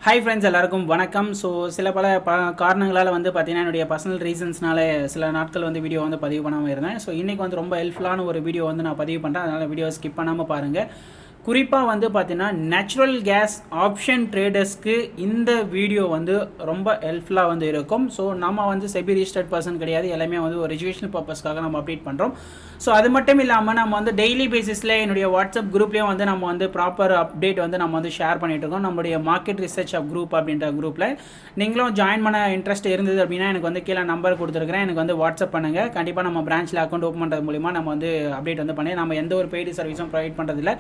Hi friends, எல்லாருக்கும் வணக்கம். So சில பல காரணங்களால் வந்து பார்த்தீங்கன்னா என்னுடைய பர்சனல் ரீசன்ஸ்னால சில நாட்கள் வந்து வீடியோ வந்து பதிவு பண்ணாமல் இருந்தேன். ஸோ இன்றைக்கி வந்து ரொம்ப ஹெல்ப்ஃபுல்லான ஒரு வீடியோ வந்து நான் பதிவு பண்ணுறேன். அதனால் வீடியோ ஸ்கிப் பண்ணாமல் பாருங்கள். குறிப்பாக வந்து பார்த்தீங்கன்னா நேச்சுரல் கேஸ் ஆப்ஷன் ட்ரேடர்ஸ்க்கு இந்த வீடியோ வந்து ரொம்ப ஹெல்ப்ஃபுல்லாக வந்து இருக்கும். ஸோ நம்ம வந்து செபி ரிஜிஸ்டர்ட் பர்சன் கிடையாது, எல்லாமே வந்து ஒரு எஜுகேஷனல் பர்பஸ்க்காக நம்ம அப்டேட் பண்ணுறோம். ஸோ அது மட்டும் இல்லாமல் நம்ம வந்து டெய்லி பேசிஸில் என்னுடைய வாட்ஸ்அப் குரூப்லேயும் வந்து நம்ம வந்து ப்ராப்பர் அப்டேட் வந்து நம்ம வந்து ஷேர் பண்ணிகிட்டு இருக்கோம். நம்மளுடைய மார்க்கெட் ரிசர்ச் குரூப் அப்படின்ற குரூப்பில் நீங்களும் ஜாயின் பண்ண இன்ட்ரெஸ்ட் இருந்தது அப்படின்னா எனக்கு வந்து கீழே நம்பர் கொடுத்துருக்குறேன், எனக்கு வந்து வாட்ஸ்அப் பண்ணுங்கள். கண்டிப்பாக நம்ம பிரான்ச்சில் அக்கௌண்ட் ஓப்பன் பண்ணுறது மூலிமா நம்ம வந்து அப்டேட் வந்து பண்ணி நம்ம எந்த ஒரு பெய்டு சர்வீஸும் ப்ரொவைட் பண்ணுறதில்ல.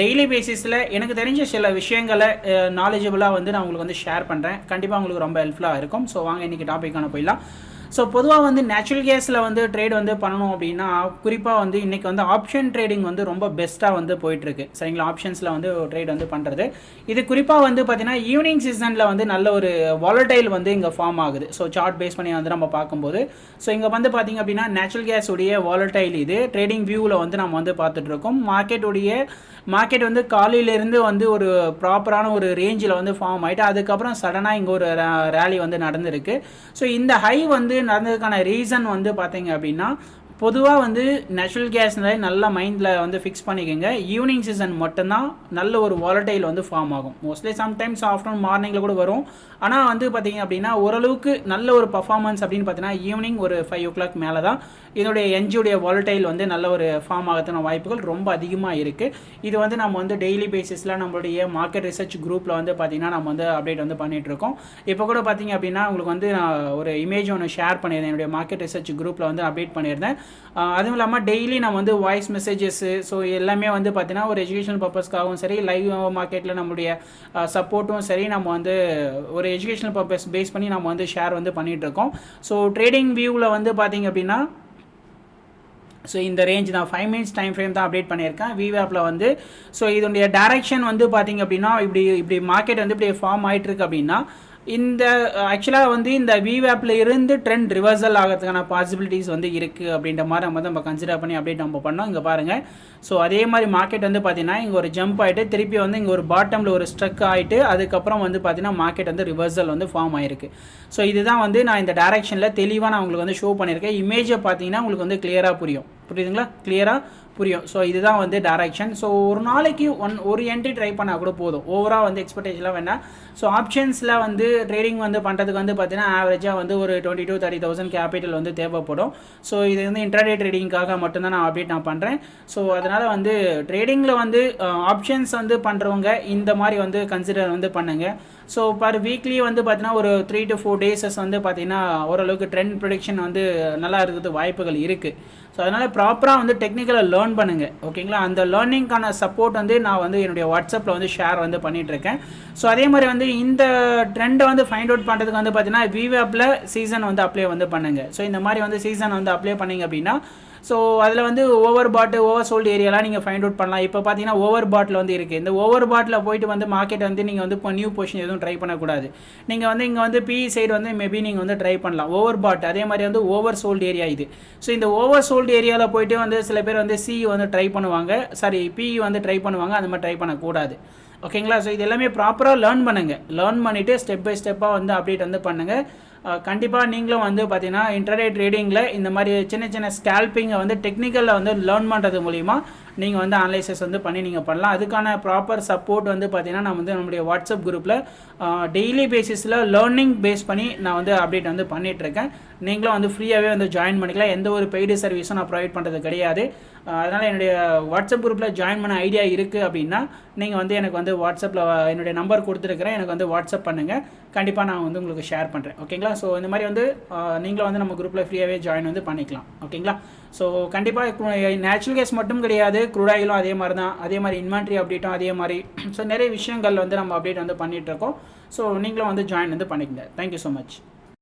டெய்லி பேசிஸில் எனக்கு தெரிஞ்ச சில விஷயங்களை நாலேஜபிளாக வந்து நான் உங்களுக்கு வந்து ஷேர் பண்ணுறேன். கண்டிப்பாக உங்களுக்கு ரொம்ப ஹெல்ப்ஃபுல்லாக இருக்கும். ஸோ வாங்க இன்றைக்கி டாப்பிக்கான போயிடலாம். ஸோ பொதுவாக வந்து நேச்சுரல் கேஸில் வந்து ட்ரேட் வந்து பண்ணணும் அப்படின்னா குறிப்பாக வந்து இன்றைக்கி வந்து ஆப்ஷன் ட்ரேடிங் வந்து ரொம்ப பெஸ்ட்டாக வந்து போயிட்டுருக்கு. சரிங்களா, ஆப்ஷன்ஸில் வந்து ட்ரேட் வந்து பண்ணுறது இது குறிப்பாக வந்து பார்த்திங்கன்னா ஈவினிங் சீசனில் வந்து நல்ல ஒரு வாலடைல் வந்து இங்கே ஃபார்ம் ஆகுது. ஸோ சார்ட் பேஸ் பண்ணி வந்து நம்ம பார்க்கும்போது ஸோ இங்கே வந்து பார்த்திங்க அப்படின்னா நேச்சுரல் கேஸ் உடைய வாலடைல் இது ட்ரேடிங் வியூவில் வந்து நம்ம வந்து பார்த்துட்ருக்கோம். மார்க்கெட் வந்து காலையிலேருந்து வந்து ஒரு ப்ராப்பரான ஒரு ரேஞ்சில் வந்து ஃபார்ம் ஆகிட்டு அதுக்கப்புறம் சடனாக இங்கே ஒரு ரேலி வந்து நடந்திருக்கு. ஸோ இந்த ஹை வந்து நடந்ததுக்கான ரீசன் வந்து பார்த்தீங்க அப்படின்னா பொதுவாக வந்து நேச்சுரல் கேஸ்னாலே நல்ல மைண்டில் வந்து ஃபிக்ஸ் பண்ணிக்கோங்க. ஈவினிங் சீசன் மட்டும்தான் நல்ல ஒரு வாலடைல் வந்து ஃபார்ம் ஆகும். மோஸ்ட்லி சம்டைம்ஸ் ஆஃப்டர்நூன் மார்னிங்கில் கூட வரும். ஆனால் வந்து பார்த்திங்க அப்படின்னா ஓரளவுக்கு நல்ல ஒரு பர்ஃபார்மன்ஸ் அப்படின்னு பார்த்தீங்கன்னா ஈவினிங் ஒரு 5 o'clock மேலே தான் இதனுடைய என்ஜியுடைய வாலடைல் வந்து நல்ல ஒரு ஃபார்ம் ஆகிறதுக்கான வாய்ப்புகள் ரொம்ப அதிகமாக இருக்குது. இது வந்து நம்ம வந்து டெய்லி பேசிஸில் நம்மளுடைய மார்க்கெட் ரிசர்ச் குரூப்பில் வந்து பார்த்திங்கன்னா நம்ம வந்து அப்டேட் வந்து பண்ணிகிட்ருக்கோம். இப்போ கூட பார்த்திங்க அப்படின்னா உங்களுக்கு வந்து நான் ஒரு இமேஜ் ஒன்று ஷேர் பண்ணியிருந்தேன், என்னுடைய மார்க்கெட் ரிசர்ச் குரூப்பில் வந்து அப்டேட் பண்ணியிருந்தேன். அதுவும் இல்லாமல் டெய்லி நம்ம வந்து வாய்ஸ் மெசேஜஸ்ஸு ஸோ எல்லாமே வந்து பார்த்திங்கன்னா ஒரு எஜுகேஷனல் பர்பஸ்க்காகவும் சரி, லைவ் மார்க்கெட்டில் நம்மளுடைய சப்போர்ட்டும் சரி, நம்ம வந்து ஒரு எஜுகேஷனல் பர்பஸ் பேஸ் பண்ணி நம்ம வந்து ஷேர் வந்து பண்ணிகிட்ருக்கோம். ஸோ ட்ரேடிங் வியூவில் வந்து பார்த்திங்க அப்படின்னா ஸோ இந்த ரேஞ்ச் தான் 5 minutes டைம் ஃப்ரேம் தான் அப்டேட் பண்ணியிருக்கேன் விவேப்பில் வந்து. ஸோ இதனுடைய டைரக்ஷன் வந்து பார்த்திங்க அப்படின்னா இப்படி மார்க்கெட் வந்து இப்படி ஃபார்ம் ஆகிட்டுருக்கு அப்படின்னா இந்த ஆக்சுவலாக வந்து இந்த விவேப்பில் இருந்து ட்ரெண்ட் ரிவர்சல் ஆகிறதுக்கான பாசிபிலிட்டிஸ் வந்து இருக்குது அப்படின்ற மாதிரி நம்ம கன்சிடர் பண்ணி அப்டேட் நம்ம பண்ணோம். இங்கே பாருங்கள். ஸோ அதே மாதிரி மார்க்கெட் வந்து பார்த்திங்கன்னா இங்கே ஒரு ஜம்ப் ஆகிட்டு திருப்பி வந்து இங்கே ஒரு பாட்டமில் ஒரு ஸ்ட்ரக் ஆகிட்டு அதுக்கப்புறம் வந்து பார்த்திங்கன்னா மார்க்கெட் வந்து ரிவர்சல் வந்து ஃபார்ம் ஆகிருக்கு. ஸோ இதுதான் வந்து நான் இந்த டைரக்ஷனில் தெளிவாக நான் உங்களுக்கு வந்து ஷோ பண்ணியிருக்கேன். இமேஜை பார்த்தீங்கன்னா உங்களுக்கு வந்து கிளியராக புரியுதுங்களா, கிளியராக புரியும். ஸோ இதுதான் வந்து டைரக்ஷன். ஸோ ஒரு நாளைக்கு ஒரு என்ட்ரி ட்ரை பண்ணால் கூட போதும், ஓவராக வந்து எக்ஸ்பெக்டேஷன்லாம் வேண்டாம். ஸோ ஆப்ஷன்ஸில் வந்து ட்ரேடிங் வந்து பண்ணுறதுக்கு வந்து பார்த்தீங்கன்னா ஆவரேஜாக வந்து ஒரு 20,000 to 30,000 கேபிட்டல் வந்து தேவைப்படும். ஸோ இது வந்து இன்ட்ராடே ட்ரேடிங்காக மட்டும்தான் நான் அப்டேட் பண்ணுறேன். ஸோ அதனால் வந்து ட்ரேடிங்கில் வந்து ஆப்ஷன்ஸ் வந்து பண்ணுறவங்க இந்த மாதிரி வந்து கன்சிடர் வந்து பண்ணுங்கள். ஸோ பர் வீக்லி வந்து பார்த்தீங்கன்னா ஒரு 3 to 4 days வந்து பார்த்திங்கன்னா ஓரளவுக்கு ட்ரெண்ட் ப்ரொடிக்ஷன் வந்து நல்லா இருக்கிறது வாய்ப்புகள் இருக்குது. ஸோ அதனால் ப்ராப்பராக வந்து டெக்னிக்கலாக லேர்ன் பண்ணுங்கள், ஓகேங்களா. அந்த லேர்னிங்கான சப்போர்ட் வந்து நான் வந்து என்னுடைய வாட்ஸ்அப்பில் வந்து ஷேர் வந்து பண்ணிகிட்ருக்கேன். ஸோ அதே மாதிரி வந்து இந்த ட்ரெண்டை வந்து ஃபைண்ட் அவுட் பண்ணுறதுக்கு வந்து பார்த்தீங்கன்னா விவேப்பில் சீசன் வந்து அப்ளை வந்து பண்ணுங்கள். ஸோ இந்த மாதிரி வந்து சீசன் வந்து அப்ளை பண்ணிங்க அப்படின்னா ஸோ அதில் வந்து ஓவர் சோல்டு ஏரியாலாம் நீங்கள் ஃபைண்ட் அவுட் பண்ணலாம். இப்போ பார்த்தீங்கன்னா ஓவர் பாட்டில் வந்து இருக்குது. இந்த ஓவர் பாட்டில் போயிட்டு வந்து மார்க்கெட் வந்து நீங்கள் வந்து இப்போ நியூ பொசிஷன் எதுவும் ட்ரை பண்ணக்கூடாது. நீங்கள் வந்து இங்கே வந்து பிஇ சைடு வந்து மேபி நீங்கள் வந்து ட்ரை பண்ணலாம் ஓவர் பாட். அதே மாதிரி வந்து ஓவர் சோல்டு ஏரியா இது. ஸோ இந்த ஓவர் சோல்டு ஏரியாவில் போயிட்டு வந்து சில பேர் வந்து சிஇ வந்து ட்ரை பண்ணுவாங்க, சாரி பிஇ வந்து ட்ரை பண்ணுவாங்க. அந்த மாதிரி ட்ரை பண்ணக்கூடாது, ஓகேங்களா. ஸோ இது எல்லாமே ப்ராப்பராக லேர்ன் பண்ணுங்கள். லேர்ன் பண்ணிவிட்டு ஸ்டெப் பை ஸ்டெப்பாக வந்து அப்டேட் வந்து பண்ணுங்கள். கண்டிப்பாக நீங்களும் வந்து பார்த்தீங்கன்னா இன்ட்ராடே ட்ரேடிங்கில் இந்த மாதிரி சின்ன சின்ன ஸ்கேல்பிங்கை வந்து டெக்னிக்கலில் வந்து லேர்ன் பண்ணுறது மூலிமா நீங்கள் வந்து அனலைசிஸ் வந்து பண்ணி நீங்கள் பண்ணலாம். அதுக்கான ப்ராப்பர் சப்போர்ட் வந்து பார்த்தீங்கன்னா நான் வந்து நம்மளுடைய வாட்ஸ்அப் குரூப்பில் டெய்லி பேசிஸில் லேர்னிங் பேஸ் பண்ணி நான் வந்து அப்டேட் வந்து பண்ணிகிட்ருக்கேன். நீங்களும் வந்து ஃப்ரீயாகவே வந்து ஜாயின் பண்ணிக்கலாம். எந்த ஒரு பெய்டு சர்வீஸும் நான் ப்ரொவைட் பண்ணுறது கிடையாது. அதனால் என்னுடைய வாட்ஸ்அப் குரூப்பில் ஜாயின் பண்ண ஐடியா இருக்குது அப்படின்னா நீங்கள் வந்து எனக்கு வந்து வாட்ஸ்அப்பில் என்னுடைய நம்பர் கொடுத்துருக்குறேன், எனக்கு வந்து வாட்ஸ்அப் பண்ணுங்கள். கண்டிப்பாக நான் வந்து உங்களுக்கு ஷேர் பண்ணுறேன், ஓகேங்களா. ஸோ இந்த மாதிரி வந்து நீங்களும் வந்து நம்ம குரூப்பில் ஃப்ரீயாகவே ஜாயின் வந்து பண்ணிக்கலாம், ஓகேங்களா. ஸோ கண்டிப்பாக நேச்சுரல் கேஸ் மட்டும் கிடையாது, க்ரூட் ஆயிலும் அதே மாதிரி தான், அதே மாதிரி இன்வென்ட்ரி அப்டேட்டும் அதே மாதிரி. ஸோ நிறைய விஷயங்கள் வந்து நம்ம அப்டேட் வந்து பண்ணிகிட்ருக்கோம். ஸோ நீங்களும் வந்து ஜாயின் வந்து பண்ணிக்கங்க. Thank you so much.